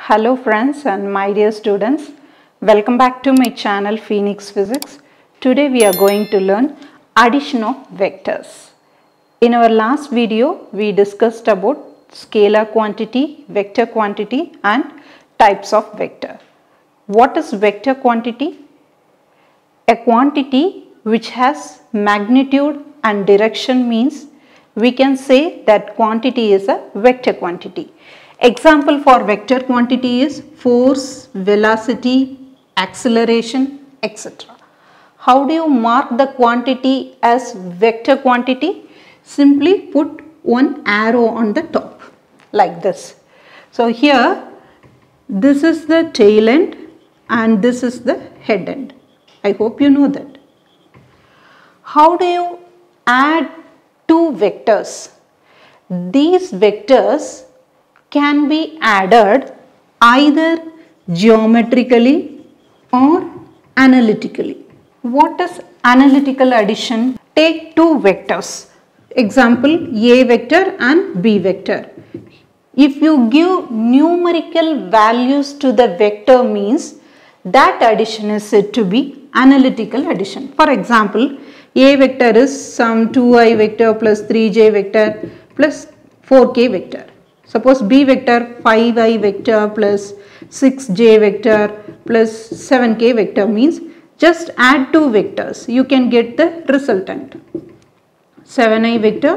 Hello friends and my dear students, welcome back to my channel Phoenix Physics. Today we are going to learn addition of vectors. In our last video we discussed about scalar quantity, vector quantity and types of vector. What is vector quantity? A quantity which has magnitude and direction means we can say that quantity is a vector quantity. Example for vector quantity is force, velocity, acceleration, etc. How do you mark the quantity as vector quantity? Simply put one arrow on the top like this. So here this is the tail end and this is the head end. I hope you know that. How do you add two vectors? These vectors can be added either geometrically or analytically. What is analytical addition? Take two vectors. Example A vector and B vector. If you give numerical values to the vector means that addition is said to be analytical addition. For example, A vector is some 2i vector plus 3j vector plus 4k vector. Suppose B vector 5i vector plus 6j vector plus 7k vector means just add two vectors. You can get the resultant. 7i vector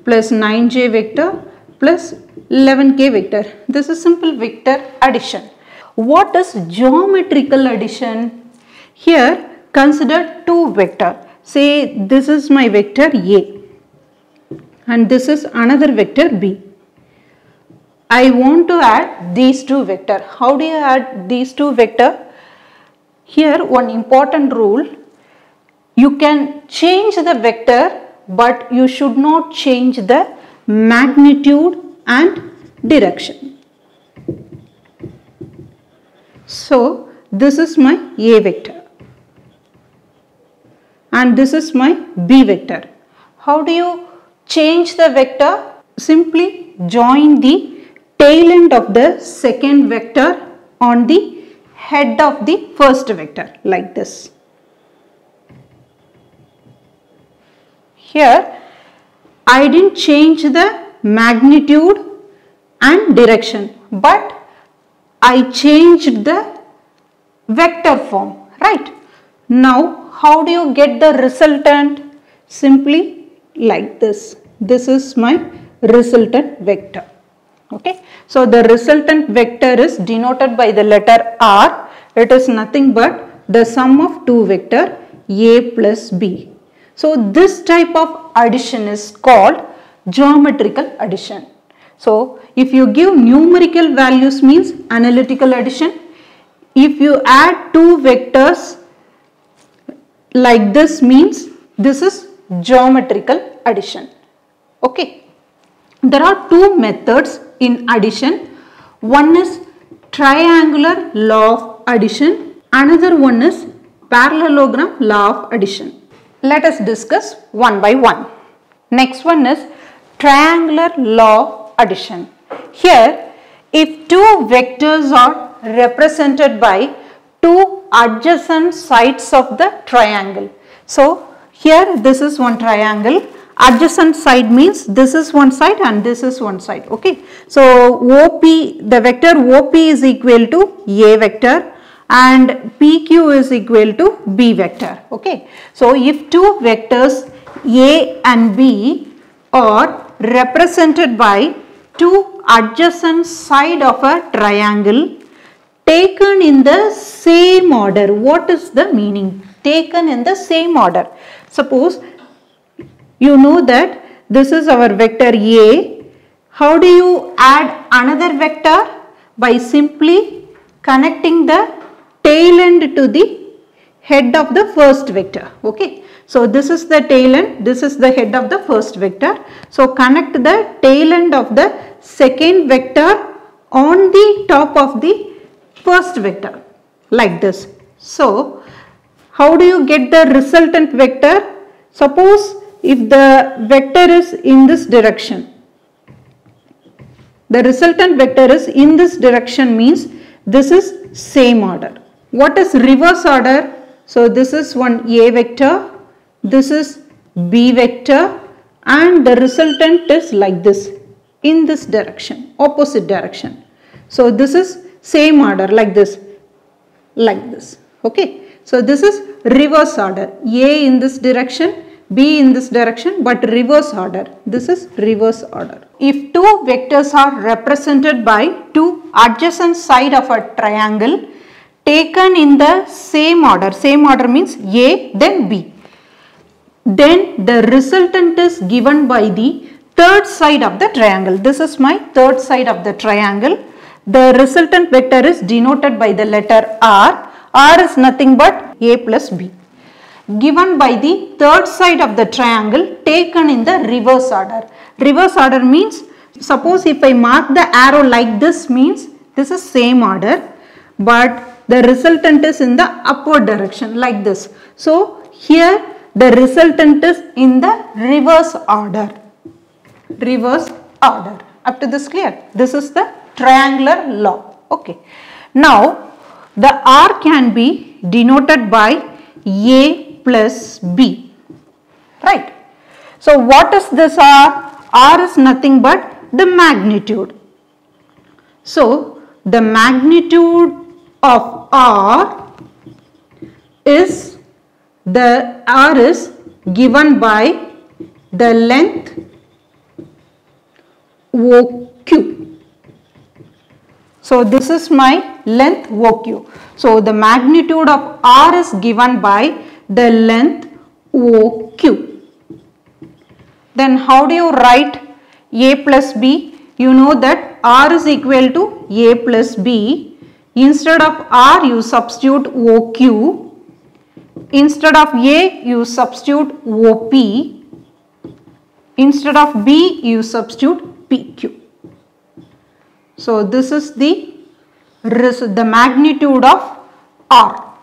plus 9j vector plus 11k vector. This is simple vector addition. What is geometrical addition? Here consider two vector. Say this is my vector A and this is another vector B. I want to add these two vector. How do you add these two vector? Here one important rule. You can change the vector but you should not change the magnitude and direction. So this is my A vector and this is my B vector. How do you change the vector? Simply join the tail end of the second vector on the head of the first vector like this. Here I didn't change the magnitude and direction but I changed the vector form, right? Now how do you get the resultant? Simply like this. This is my resultant vector. Okay, so the resultant vector is denoted by the letter R. It is nothing but the sum of two vector A plus B. So this type of addition is called geometrical addition. So if you give numerical values means analytical addition. If you add two vectors like this means this is geometrical addition. Okay. There are two methods in addition. One is triangular law of addition. Another one is parallelogram law of addition. Let us discuss one by one. Next one is triangular law of addition. Here, if two vectors are represented by two adjacent sides of the triangle. So, here this is one triangle. Adjacent side means this is one side and this is one side. Okay. So OP, the vector OP is equal to A vector and PQ is equal to B vector. Okay. So if two vectors A and B are represented by two adjacent side of a triangle taken in the same order. What is the meaning? Taken in the same order. Suppose you know that this is our vector A. How do you add another vector? By simply connecting the tail end to the head of the first vector. Okay. So this is the tail end, this is the head of the first vector. So connect the tail end of the second vector on the top of the first vector like this. So how do you get the resultant vector? Suppose if the vector is in this direction, the resultant vector is in this direction means This is same order. What is reverse order? So this is one A vector, this is B vector, and the resultant is like this, in this direction, opposite direction. So this is same order, like this, okay. So this is reverse order, A in this direction, B in this direction, but reverse order. This is reverse order. If two vectors are represented by two adjacent sides of a triangle taken in the same order means A then B, then the resultant is given by the third side of the triangle. This is my third side of the triangle. The resultant vector is denoted by the letter R. R is nothing but A plus B, given by the third side of the triangle taken in the reverse order. Reverse order means, suppose if I mark the arrow like this, means this is same order, but the resultant is in the upward direction like this. So here the resultant is in the reverse order. Reverse order. Up to this clear? This is the triangular law. Okay. Now the R can be denoted by A plus B, right? So what is this R? R is nothing but the magnitude. So the magnitude of R is given by the length OQ. So this is my length OQ. So the magnitude of R is given by the length OQ. Then how do you write A plus B? You know that R is equal to A plus B. Instead of R you substitute OQ. Instead of A you substitute OP. Instead of B you substitute PQ. So this is the magnitude of R.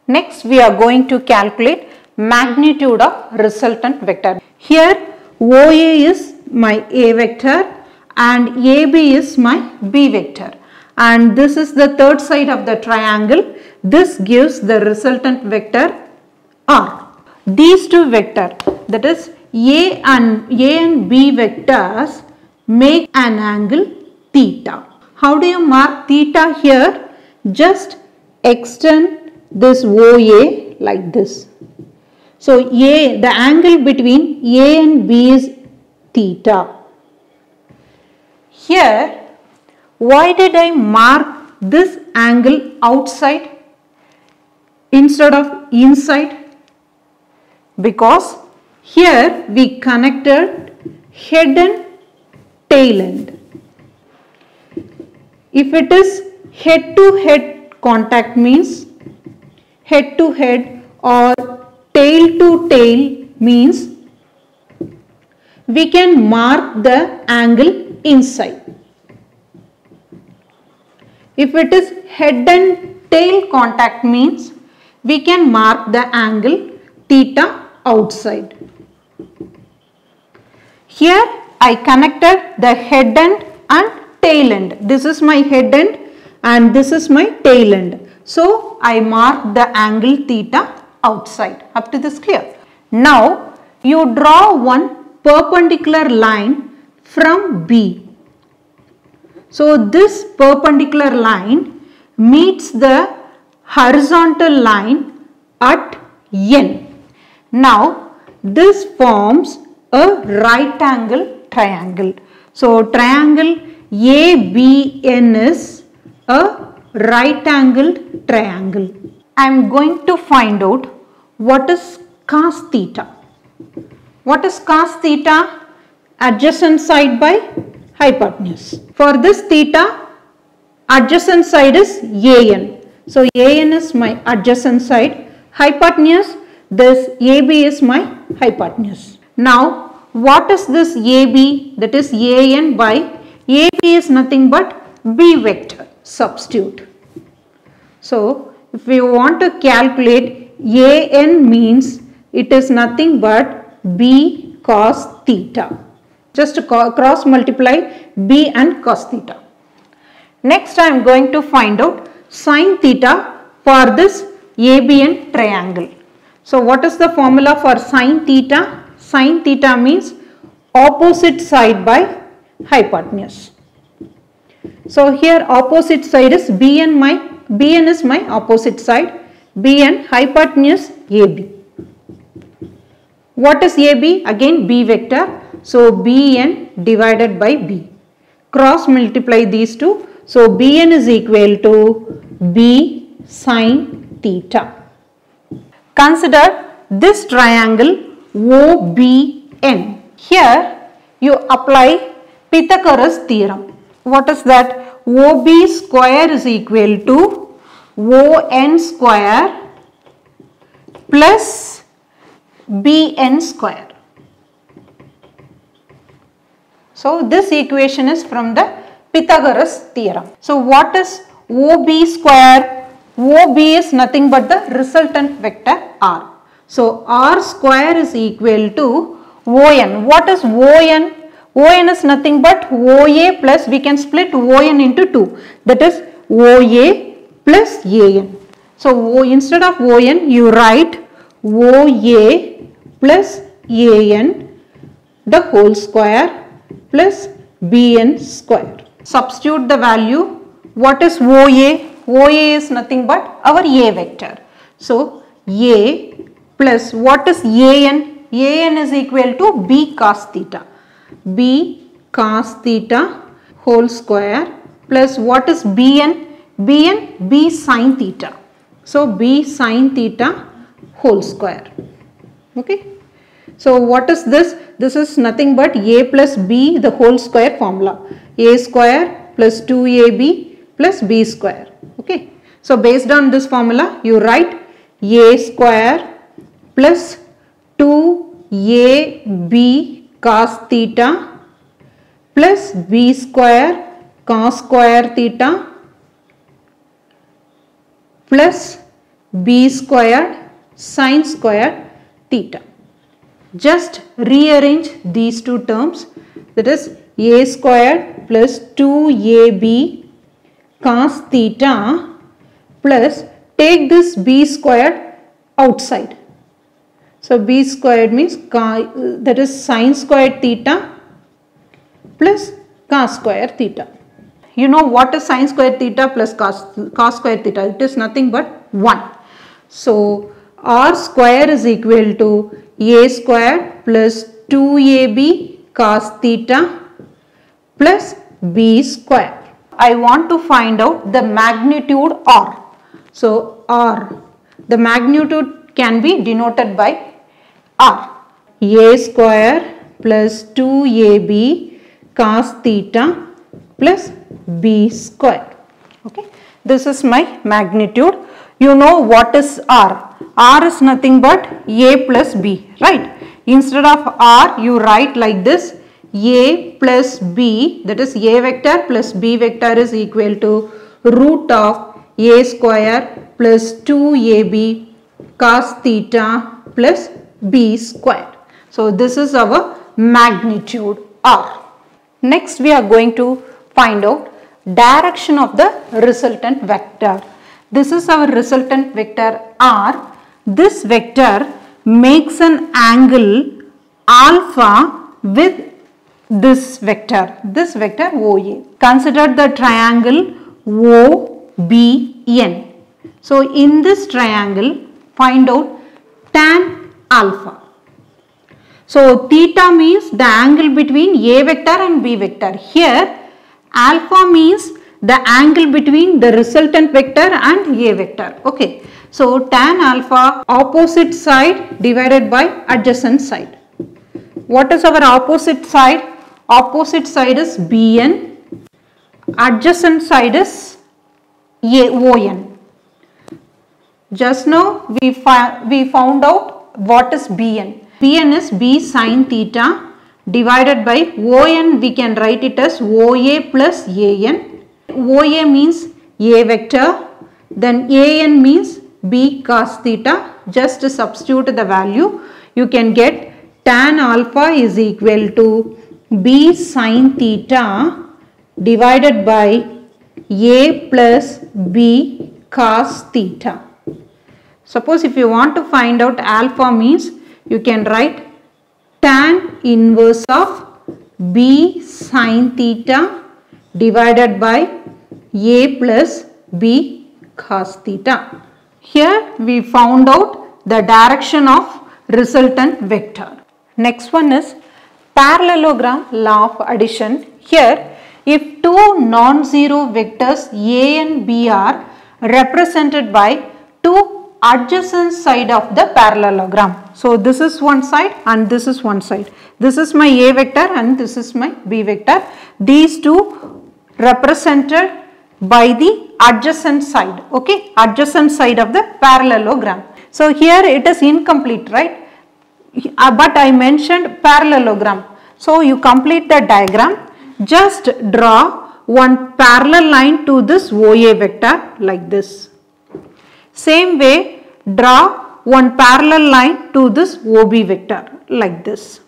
Next we are going to calculate magnitude of resultant vector. Here OA is my A vector and AB is my B vector, and this is the third side of the triangle. This gives the resultant vector R. These two vectors, that is A and B vectors, make an angle theta. How do you mark theta here? Just extend this OA like this. So the angle between A and B is theta. Here, why did I mark this angle outside instead of inside? Because here we connected head and tail end. If it is head to head contact means head to head, or tail to tail means we can mark the angle inside. If it is head and tail contact means we can mark the angle theta outside. Here I connected the head end and tail end. This is my head end and this is my tail end. So I mark the angle theta outside. Up to this clear? Now you draw one perpendicular line from B. So this perpendicular line meets the horizontal line at N. Now this forms a right angle triangle. So triangle ABN is a right angled triangle. I am going to find out what is cos theta. What is cos theta? Adjacent side by hypotenuse. For this theta, adjacent side is AN. So AN is my adjacent side. Hypotenuse, this AB is my hypotenuse. Now what is this AB? That is AN by AB is nothing but B vector. Substitute. So if we want to calculate AN means it is nothing but B cos theta. Just cross multiply B and cos theta. Next I am going to find out sin theta for this ABN triangle. So what is the formula for sin theta? Sin theta means opposite side by hypotenuse. So here opposite side is BN is my opposite side. BN hypotenuse AB. What is AB? Again B vector. So BN divided by B. Cross multiply these two. So BN is equal to B sin theta. Consider this triangle OBN. Here you apply Pythagoras theorem. What is that? OB square is equal to ON square plus BN square. So this equation is from the Pythagoras theorem. So what is OB square? OB is nothing but the resultant vector R. So R square is equal to ON. What is ON? ON is nothing but OA plus, we can split ON into 2. That is OA plus AN. So instead of ON you write OA plus AN the whole square plus BN square. Substitute the value. What is OA? OA is nothing but our A vector. So A plus what is AN? AN is equal to B cos theta. B cos theta whole square plus what is BN? BN B sin theta. So B sin theta whole square. Okay. So what is this? This is nothing but A plus B the whole square formula. A square plus 2AB plus B square. Okay. So based on this formula you write A square plus 2AB cos theta plus B square cos square theta plus B squared sin square theta. Just rearrange these two terms, that is A squared plus 2AB cos theta plus take this B squared outside. So B squared means that is sin squared theta plus cos square theta. You know what is sin square theta plus cos square theta? It is nothing but 1. So R square is equal to A square plus 2AB cos theta plus B square. I want to find out the magnitude R. So R, the magnitude can be denoted by R. A square plus 2AB cos theta plus B square. Okay. This is my magnitude. You know what is R? R is nothing but A plus B, right? Instead of R you write like this, A plus B, that is A vector plus B vector is equal to root of A square plus 2AB cos theta plus B square. So this is our magnitude R. Next we are going to find out direction of the resultant vector. This is our resultant vector R. This vector makes an angle alpha with this vector OA. Consider the triangle OBN. So in this triangle find out tan alpha. So theta means the angle between A vector and B vector. Here alpha means the angle between the resultant vector and A vector. Okay. So tan alpha opposite side divided by adjacent side. What is our opposite side? Opposite side is BN. Adjacent side is ON. Just now we found out what is BN. BN is B sin theta divided by ON, we can write it as OA plus AN. OA means A vector, then AN means B cos theta. Just substitute the value, you can get tan alpha is equal to B sin theta divided by A plus B cos theta. Suppose if you want to find out alpha means you can write tan inverse of B sin theta divided by A plus B cos theta. Here we found out the direction of resultant vector. Next one is parallelogram law of addition. Here if two non-zero vectors A and B are represented by two adjacent side of the parallelogram. So this is one side and this is one side. This is my A vector and this is my B vector. These two represented by the adjacent side, okay, adjacent side of the parallelogram. So here it is incomplete, right? But I mentioned parallelogram. So you complete the diagram. Just draw one parallel line to this OA vector like this. Same way, draw one parallel line to this OB vector like this.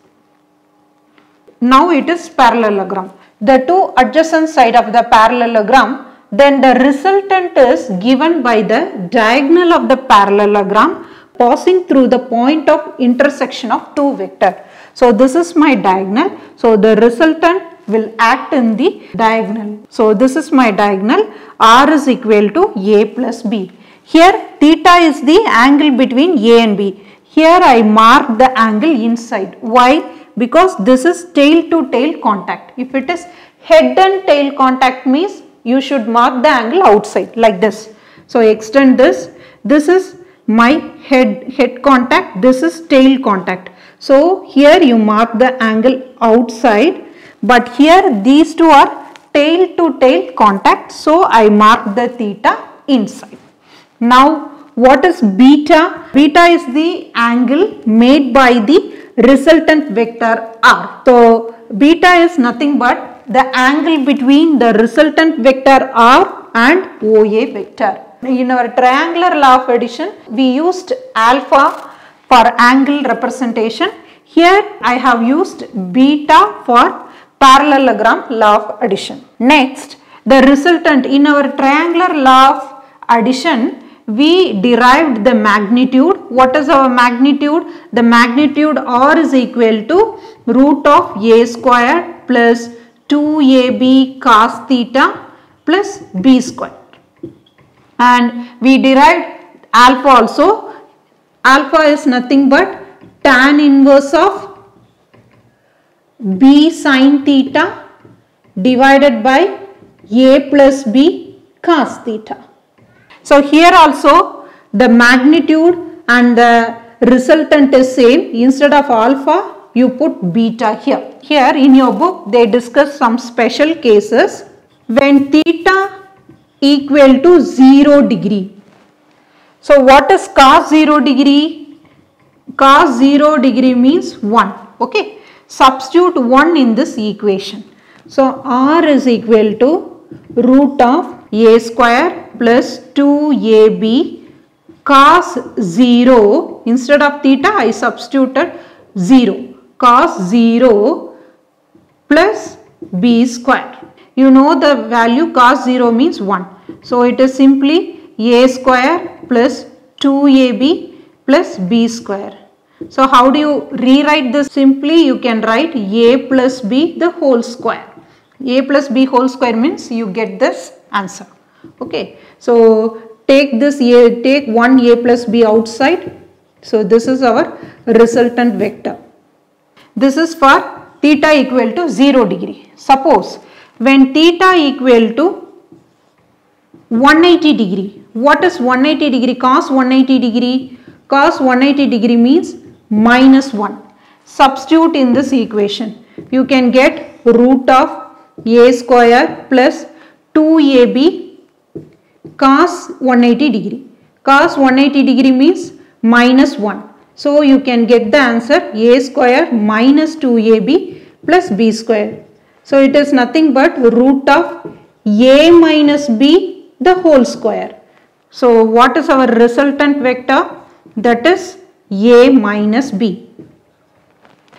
Now it is parallelogram. The two adjacent side of the parallelogram, then the resultant is given by the diagonal of the parallelogram passing through the point of intersection of two vectors. So this is my diagonal. So the resultant will act in the diagonal. So this is my diagonal. R is equal to A plus B. Here theta is the angle between A and B. Here I mark the angle inside. Why? Because this is tail to tail contact. If it is head and tail contact means you should mark the angle outside like this. So extend this. This is my head contact. This is tail contact. So here you mark the angle outside. But here these two are tail to tail contact. So I mark the theta inside. Now what is beta? Beta is the angle made by the resultant vector R. So beta is nothing but the angle between the resultant vector R and OA vector. In our triangular law of addition, we used alpha for angle representation. Here I have used beta for parallelogram law of addition. Next, the resultant. In our triangular law of addition, we derived the magnitude. What is our magnitude? The magnitude R is equal to root of A square plus 2AB cos theta plus B square. And we derived alpha also. Alpha is nothing but tan inverse of B sin theta divided by A plus B cos theta. So here also the magnitude and the resultant is same. Instead of alpha you put beta here. Here in your book they discuss some special cases when theta equal to 0 degree. So what is cos 0 degree? Cos 0 degree means 1. Okay. Substitute 1 in this equation. So R is equal to root of A square plus 2AB cos 0. Instead of theta I substituted 0. Cos 0 plus B square. You know the value cos 0 means 1. So it is simply A square plus 2AB plus B square. So how do you rewrite this? Simply you can write A plus B the whole square. A plus B whole square means you get this answer. Okay. So take this A, take one A plus B outside. So this is our resultant vector. This is for theta equal to 0 degree. Suppose when theta equal to 180 degree. What is 180 degree? Cos 180 degree. Cos 180 degree means minus 1. Substitute in this equation. You can get root of A square plus 2AB cos 180 degree. Cos 180 degree means minus 1. So you can get the answer A square minus 2AB plus B square. So it is nothing but root of A minus B the whole square. So what is our resultant vector? That is A minus B.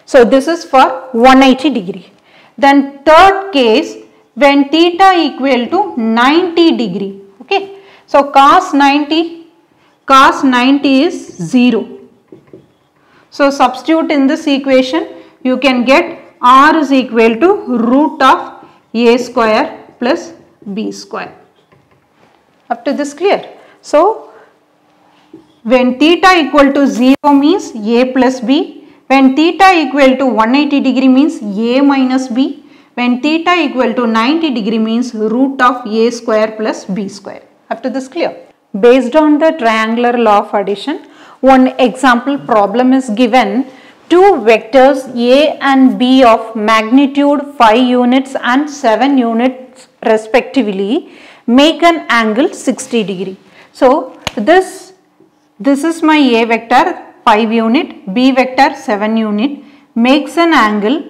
So this is for 180 degree. Then third case, when theta equal to 90 degree. Okay, so cos 90 is 0. So substitute in this equation, you can get r is equal to root of a square plus b square. Up to this clear? So when theta equal to 0 means a plus b, when theta equal to 180 degree means a minus b, when theta equal to 90 degree means root of a square plus b square. Up to this clear? Based on the triangular law of addition, one example problem is given. Two vectors a and b of magnitude 5 units and 7 units respectively make an angle 60 degree. So this is my a vector 5 unit, b vector 7 unit, makes an angle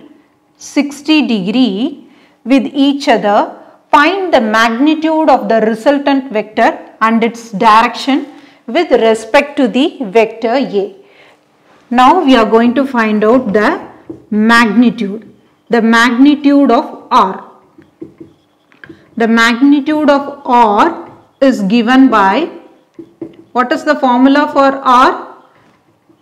60 degree with each other. Find the magnitude of the resultant vector and its direction with respect to the vector a. Now we are going to find out the magnitude of r. The magnitude of r is given by, what is the formula for r?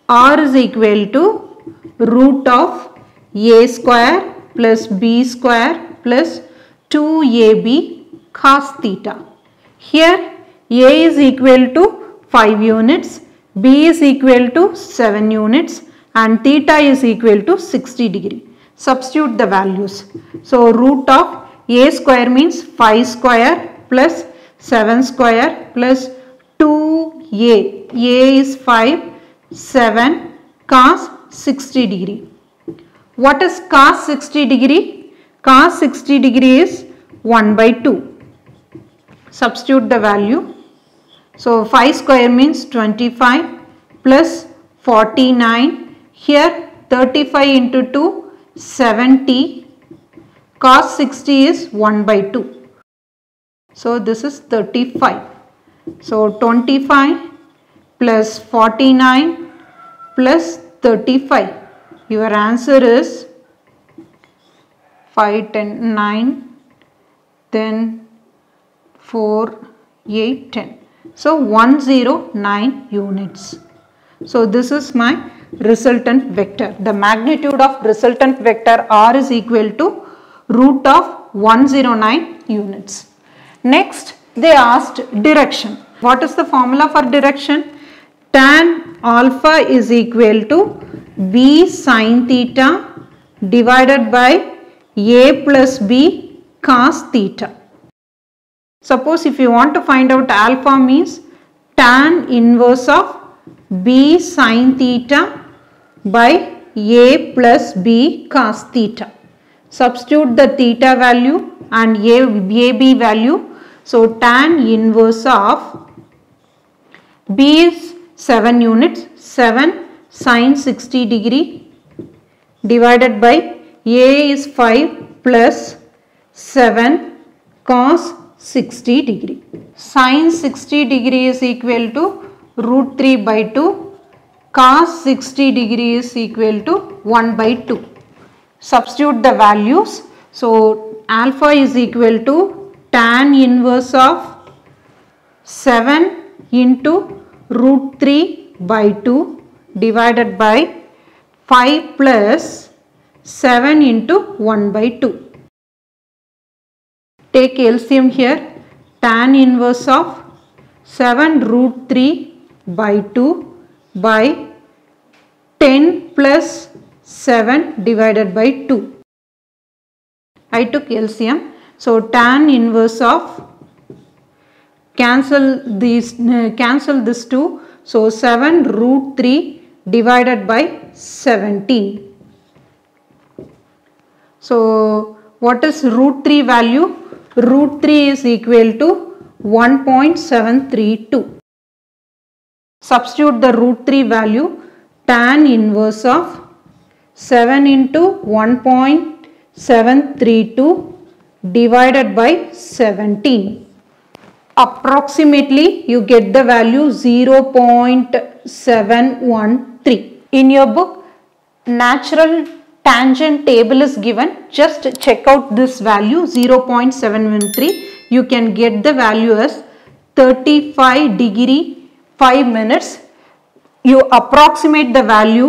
R is equal to root of a square plus b square plus 2ab cos theta. Here a is equal to 5 units, b is equal to 7 units and theta is equal to 60 degree. Substitute the values. So root of a square means 5 square plus 7 square plus 2a. A is 5, 7 cos 60 degree. What is cos 60 degree? Cos 60 degree is 1 by 2. Substitute the value. So 5 square means 25 plus 49. Here 35 into 2, 70. Cos 60 is 1 by 2. So this is 35. So 25 plus 49 plus 35. Your answer is 5, 10, 9, then 4, 8, 10. So 109 units. So this is my resultant vector. The magnitude of resultant vector r is equal to root of 109 units. Next they asked direction. What is the formula for direction? Tan alpha is equal to b sin theta divided by a plus b cos theta. Suppose if you want to find out alpha means tan inverse of b sin theta by a plus b cos theta. Substitute the theta value and ab value. So tan inverse of b is 7 units, 7 sin 60 degree divided by a is 5 plus 7 cos 60 degree. Sin 60 degree is equal to root 3 by 2. Cos 60 degree is equal to 1 by 2. Substitute the values. So alpha is equal to tan inverse of 7 into root 3 by 2 divided by 5 plus 7 into 1 by 2. Take LCM here. Tan inverse of 7 root 3 by 2 by 10 plus 7 divided by 2. I took LCM. So tan inverse of, cancel this 2. So 7 root 3 divided by 17. So what is root 3 value? Root 3 is equal to 1.732. Substitute the root 3 value. Tan inverse of 7 into 1.732 divided by 17. Approximately you get the value 0.713. In your book Natural tangent table is given. Just check out this value 0.713. You can get the value as 35 degree 5 minutes. You approximate the value,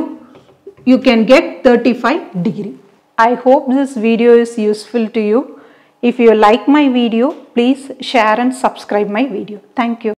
you can get 35 degree. I hope this video is useful to you. If you like my video, please share and subscribe my video. Thank you.